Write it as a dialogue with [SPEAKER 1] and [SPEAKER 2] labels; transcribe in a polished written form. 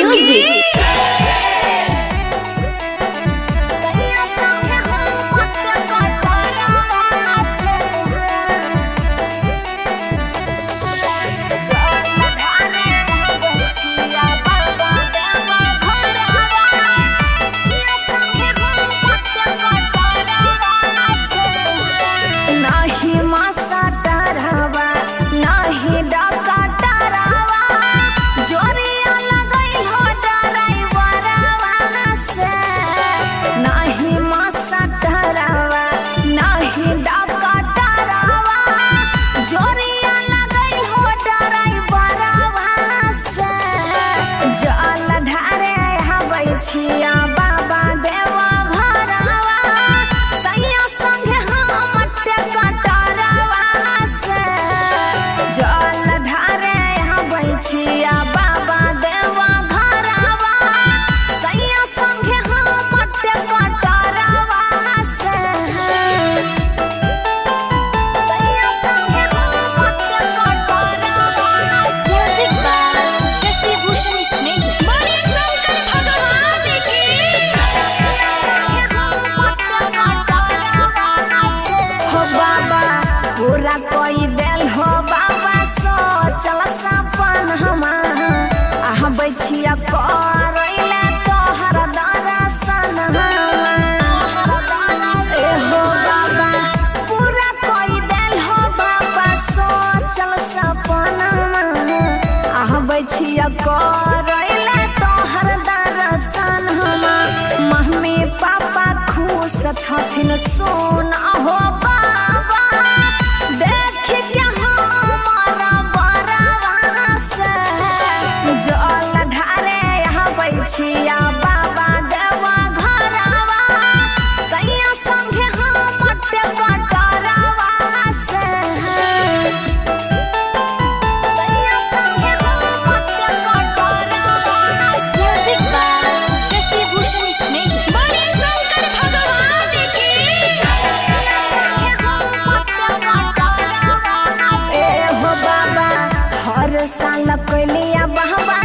[SPEAKER 1] Music. बाबा देवा घरवा सैया संगे हम कटरवा से जल ढारे आबै छिया बाबा देवा घरवा सैया संगे हम कटरवा से सैया संगे हम कटरवा म्यूजिक बाय शशि भूषण स्नेही पूरा कोई दिल हो बाबा सो चल सपन हम बैठिया करैले तोहर दर्शन ए हो बाबा पूरा कोई दिल हो बाबा सो चल सपन हम बैठिया करैले तोहर दर्शन मम्मी पापा खुश छथिन सोना हो बाबा देख के हमारा बरवा से जल ढारे आबै छिया बाबा देवा घरवा सैया संगे हम कटरवा से सैया संगे हम कटरवा म्यूजिक बाय शशि भूषण स्नेही बड़े शंकर भगवान की साल कोलिया बहवा